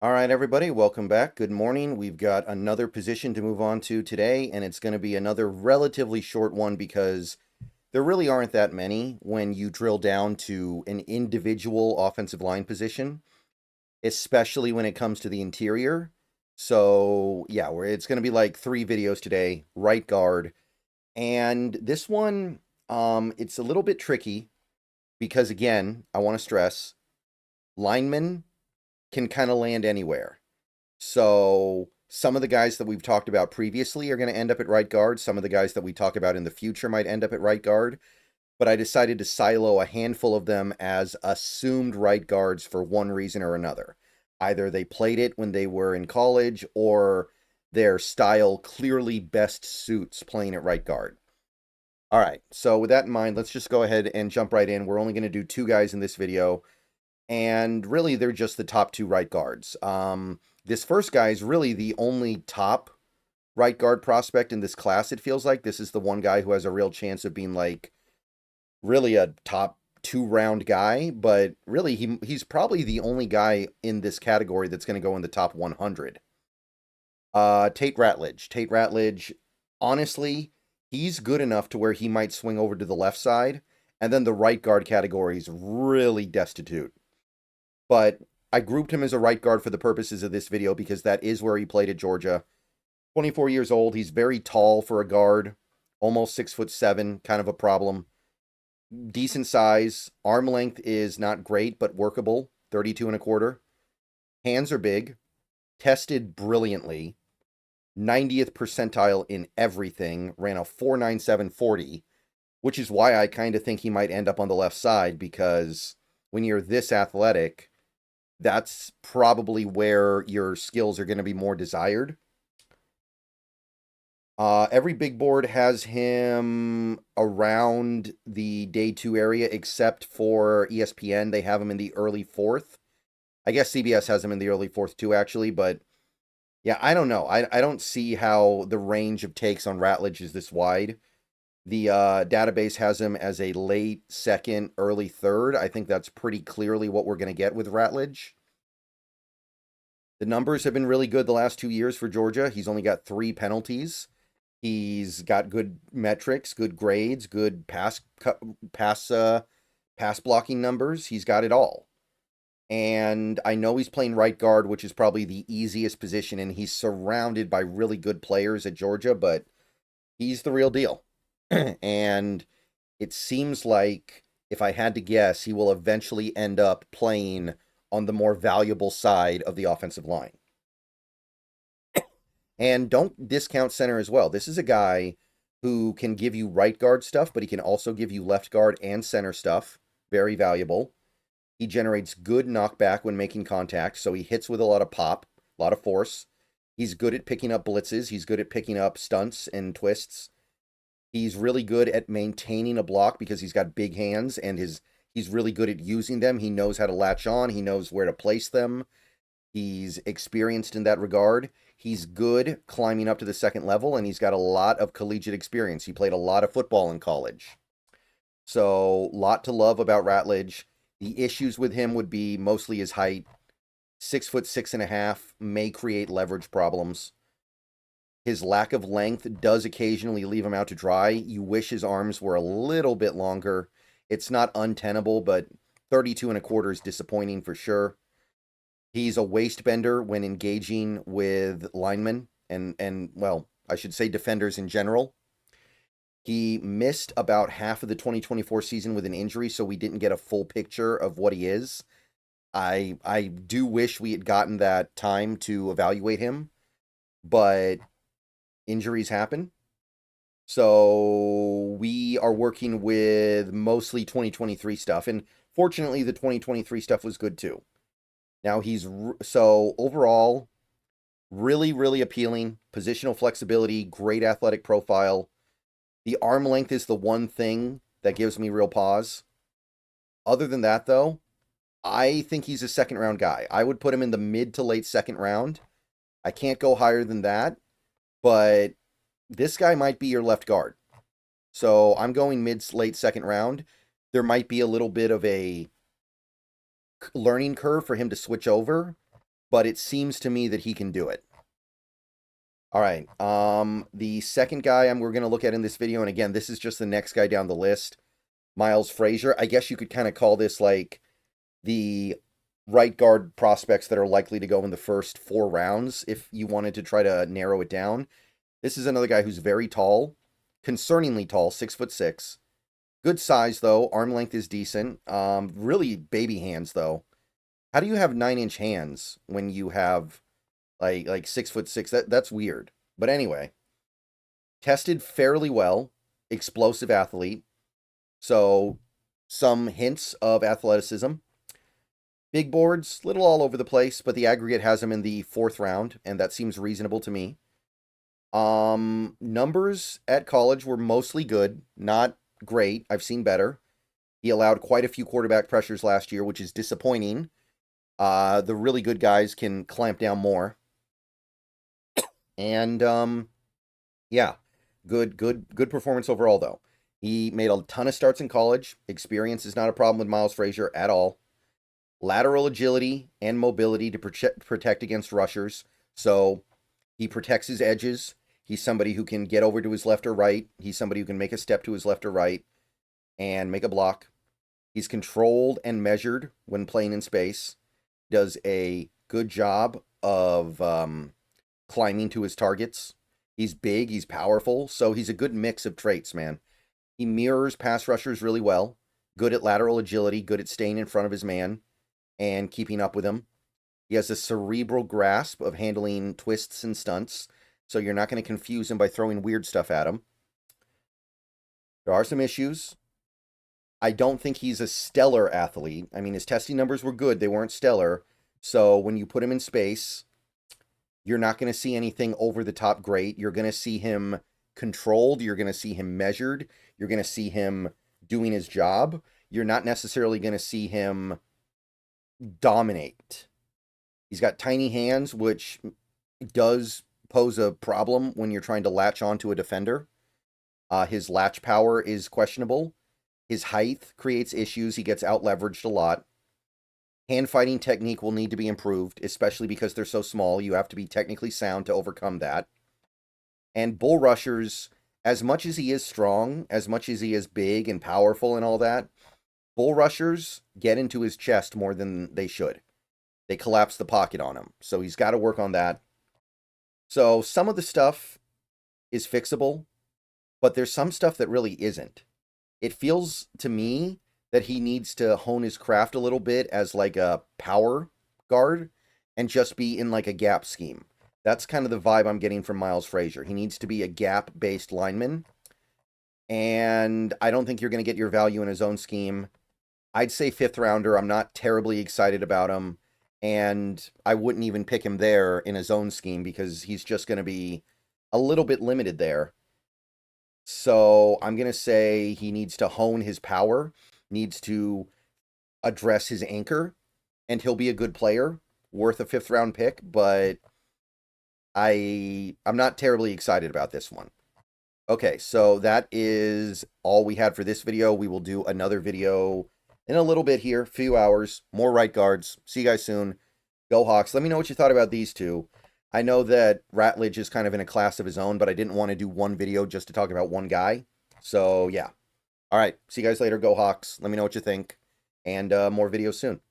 All right, everybody, welcome back. Good morning. We've got another position to move on to today, and it's going to be another relatively short one because there really aren't that many when you drill down to an individual offensive line position, especially when it comes to the interior. So, yeah, it's going to be like 3 videos today, right guard. And this one, it's a little bit tricky because, again, I want to stress, linemen can kind of land anywhere. So some of the guys that we've talked about previously are going to end up at right guard. Some of the guys that we talk about in the future might end up at right guard. But I decided to silo a handful of them as assumed right guards for one reason or another. Either they played it when they were in college or their style clearly best suits playing at right guard. All right, so with that in mind, let's just go ahead and jump right in. We're only going to do 2 guys in this video, and really they're just the top 2 right guards. This first guy is really the only top right guard prospect in this class, it feels like. This is the one guy who has a real chance of being like really a top 2 round guy, but really he's probably the only guy in this category that's going to go in the top 100. Tate Ratledge. Tate Ratledge, honestly, he's good enough to where he might swing over to the left side, and then the right guard category is really destitute. But I grouped him as a right guard for the purposes of this video because that is where he played at Georgia. 24 years old. He's very tall for a guard, almost 6'7", kind of a problem. Decent size. Arm length is not great, but workable, 32 and a quarter. Hands are big. Tested brilliantly. 90th percentile in everything. Ran a 4.9740, which is why I kind of think he might end up on the left side, because when you're this athletic, that's probably where your skills are going to be more desired. Every big board has him around the day 2 area, except for ESPN. They have him in the early 4th. I guess CBS has him in the early 4th too, actually. But yeah, I don't know. I don't see how the range of takes on Ratledge is this wide. The database has him as a late 2nd, early 3rd. I think that's pretty clearly what we're going to get with Ratledge. The numbers have been really good the last 2 years for Georgia. He's only got 3 penalties. He's got good metrics, good grades, good pass blocking numbers. He's got it all. And I know he's playing right guard, which is probably the easiest position, and he's surrounded by really good players at Georgia, but he's the real deal. And it seems like, if I had to guess, he will eventually end up playing on the more valuable side of the offensive line. And don't discount center as well. This is a guy who can give you right guard stuff, but he can also give you left guard and center stuff. Very valuable. He generates good knockback when making contact, so he hits with a lot of pop, a lot of force. He's good at picking up blitzes. He's good at picking up stunts and twists. He's really good at maintaining a block because he's got big hands, and he's really good at using them. He knows how to latch on. He knows where to place them. He's experienced in that regard. He's good climbing up to the 2nd level, and he's got a lot of collegiate experience. He played a lot of football in college. So, lot to love about Ratledge. The issues with him would be mostly his height. 6'6.5" may create leverage problems. His lack of length does occasionally leave him out to dry. You wish his arms were a little bit longer. It's not untenable, but 32 and a quarter is disappointing for sure. He's a waist bender when engaging with linemen and well, I should say defenders in general. He missed about half of the 2024 season with an injury, so we didn't get a full picture of what he is. I do wish we had gotten that time to evaluate him, but injuries happen. So we are working with mostly 2023 stuff, and fortunately the 2023 stuff was good too. Now so overall, really, really appealing. Positional flexibility, great athletic profile. The arm length is the one thing that gives me real pause. Other than that, though, I think he's a 2nd round guy. I would put him in the mid to late 2nd round. I can't go higher than that, but this guy might be your left guard. So I'm going mid-late 2nd round. There might be a little bit of a learning curve for him to switch over, but it seems to me that he can do it. All right. The second guy we're going to look at in this video, and again, this is just the next guy down the list, Miles Frazier. I guess you could kind of call this like the right guard prospects that are likely to go in the first 4 rounds if you wanted to try to narrow it down. This is another guy who's very tall, concerningly tall, 6'6". Good size, though. Arm length is decent. Really baby hands, though. How do you have 9-inch hands when you have like 6'6"? That's weird. But anyway, tested fairly well. Explosive athlete. So some hints of athleticism. Big boards, little all over the place, but the aggregate has him in the 4th round, and that seems reasonable to me. Numbers at college were mostly good, not great. I've seen better. He allowed quite a few quarterback pressures last year, which is disappointing. The really good guys can clamp down more. And yeah, good performance overall though. He made a ton of starts in college. Experience is not a problem with Miles Frazier at all. Lateral agility and mobility to protect against rushers. So he protects his edges. He's somebody who can get over to his left or right. He's somebody who can make a step to his left or right and make a block. He's controlled and measured when playing in space. Does a good job of climbing to his targets. He's big, he's powerful, so he's a good mix of traits, man. He mirrors pass rushers really well. Good at lateral agility, good at staying in front of his man and keeping up with him. He has a cerebral grasp of handling twists and stunts, so you're not going to confuse him by throwing weird stuff at him. There are some issues. I don't think he's a stellar athlete. I mean, his testing numbers were good. They weren't stellar. So when you put him in space, you're not going to see anything over the top great. You're going to see him controlled. You're going to see him measured. You're going to see him doing his job. You're not necessarily going to see him dominate. He's got tiny hands, which does pose a problem when you're trying to latch onto a defender. His latch power is questionable. His height creates issues. He gets out-leveraged a lot. Hand fighting technique will need to be improved, especially because they're so small. You have to be technically sound to overcome that. And bull rushers, as much as he is strong, as much as he is big and powerful and all that, bull rushers get into his chest more than they should. They collapse the pocket on him. So he's got to work on that. So some of the stuff is fixable, but there's some stuff that really isn't. It feels to me that he needs to hone his craft a little bit as like a power guard and just be in like a gap scheme. That's kind of the vibe I'm getting from Miles Frazier. He needs to be a gap-based lineman, and I don't think you're going to get your value in his own scheme. I'd say 5th rounder. I'm not terribly excited about him, and I wouldn't even pick him there in his own scheme because he's just going to be a little bit limited there. So I'm going to say he needs to hone his power, needs to address his anchor, and he'll be a good player, worth a 5th round pick, but I'm not terribly excited about this one. Okay, so that is all we had for this video. We will do another video in a little bit here, few hours, more right guards. See you guys soon. Go Hawks. Let me know what you thought about these two. I know that Ratledge is kind of in a class of his own, but I didn't want to do one video just to talk about one guy. So, yeah. All right. See you guys later. Go Hawks. Let me know what you think. And more videos soon.